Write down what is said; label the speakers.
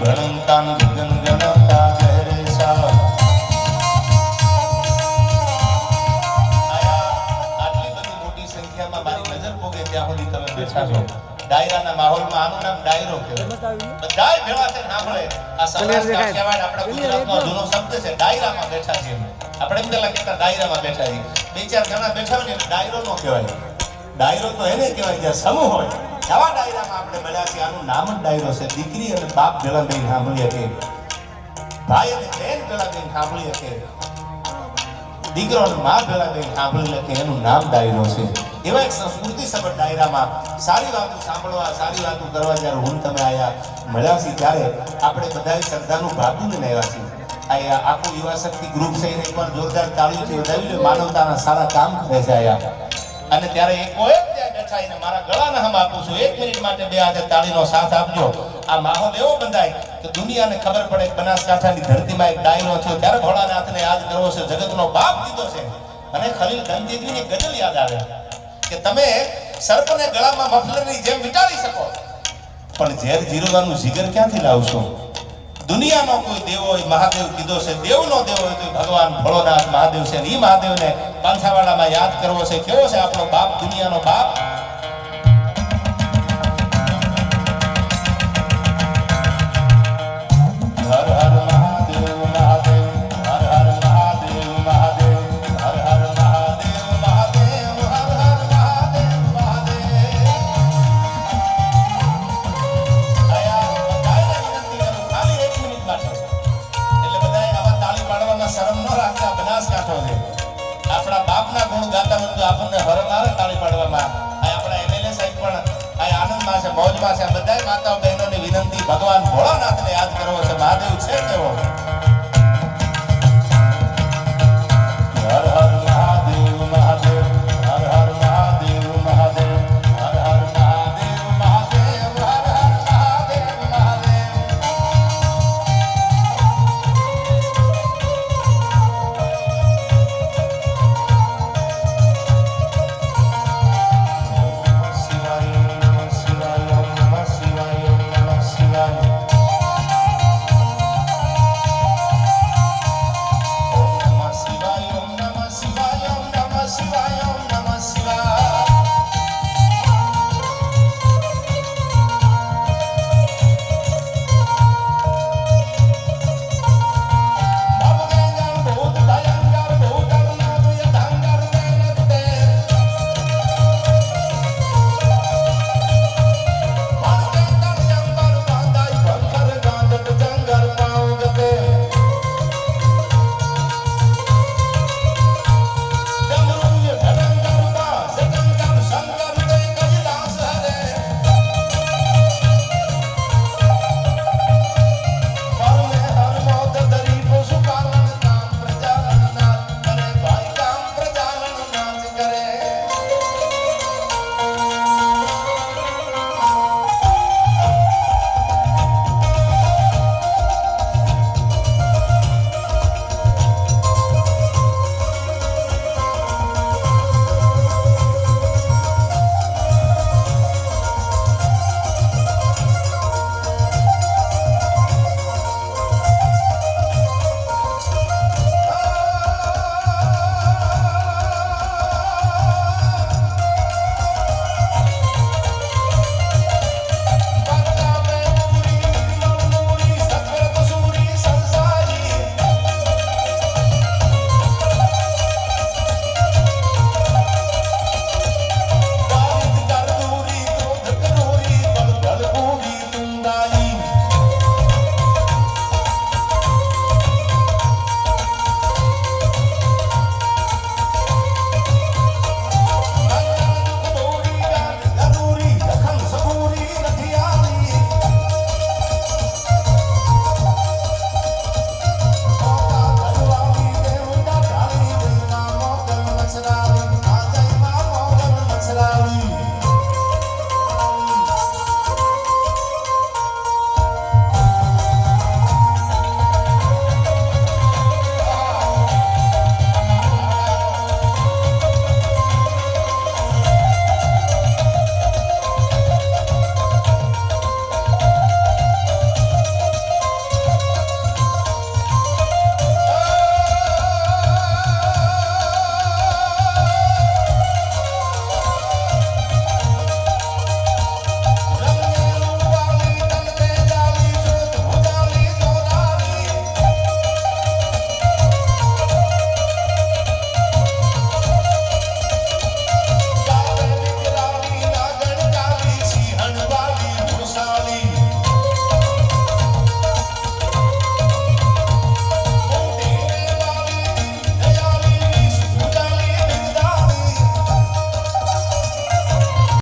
Speaker 1: ગણંતાન ગગન ગણતા ગહેરે સા આટલી બધી મોટી સંખ્યામાં મારી નજર પોગે ત્યાં સુધી તમે બેઠા છો ડાયરાના માહોલમાં આનું નામ ડાયરો કહેવાય બધાય ભેળા થઈને સાંભળે આ સમાજના કહેવાય આપણા ગુજરાતનો જૂનો શબ્દ છે ડાયરામાં બેઠા છે આપણે એમ કહેતા ડાયરામાં બેઠા છે બે ચાર જણા બેઠા હોય ને ડાયરો નો કહેવાય ડાયરો તો એને કહેવાય જ્યાં સમૂહ હોય આવા ડાયરામાં આપણે મળ્યા છીએ આનું નામ જ ડાયરો છે દીકરી અને બાપ ભેળા થઈને સાંભળી શકે ભાઈ અને બહેન ભેળા થઈને સાંભળી શકે દીકરો અને મા ભેળા થઈને સાંભળી શકે એનું નામ ડાયરો છે એવા એક સંસ્કૃતિ સભર ડાયરામાં સારી વાતો સાંભળવા સારી વાતો કરવા જ્યારે હું તમે આયા મળ્યા છીએ ત્યારે આપણે બધાએ શ્રદ્ધાનું ભાગું લઈને આવ્યા છીએ આ આખું યુવા શક્તિ ગ્રુપ છે એને એકવાર જોરદાર તાળીઓથી વધાવી લે માનવતાના સારા કામ કરે છે આયા અને ત્યારે એક કોઈ ત્યાં બેઠા એને મારા ગળાને હમ આપું છું 1 મિનિટ માટે બે હાથે તાળીનો સાથ આપજો આ માહોલ એવો બંધાય કે દુનિયાને ખબર પડે કે બનાસકાંઠાની ધરતીમાં એક ડાયરો થયો ત્યારે ભોળાનાથને યાદ કરવો છે જગતનો બાપ દીધો છે અને ખલીલ ગંજીદવીની ગઝલ યાદ આવે કે તમે સર્પને ગળામાં મફલરની જેમ વિટાળી શકો પણ ઝેર જીરવાનું જીગર ક્યાંથી લાવશો દુનિયાનો કોઈ દેવ હોય મહાદેવ કીધો છે દેવનો દેવ હોય તો ભગવાન ભોળોનાથ મહાદેવ છે અને ઈ મહાદેવને પાંથાવાડામાં યાદ કરવો છે કેવો છે આપણો બાપ દુનિયાનો બાપ હર હર મહાદેવ મહાદેવ હર હર મહાદેવ મહાદેવ હર હર મહાદેવ મહાદેવ હર હર મહાદેવ મહાદેવ આયા બધાને વિનંતી કરું ખાલી 1 મિનિટ માટે એટલે બધાએ આવા તાળી પાડવામાં શરમ ન રાખતા બનાસકાંઠો છે આપણા બાપના ગુણ ગાતા હોય તો આપણને હરમ આવે તાળી પાડવામાં આ આપણા એમએલએ સાહેબ પણ આ આનંદમાં છે મોજમાં છે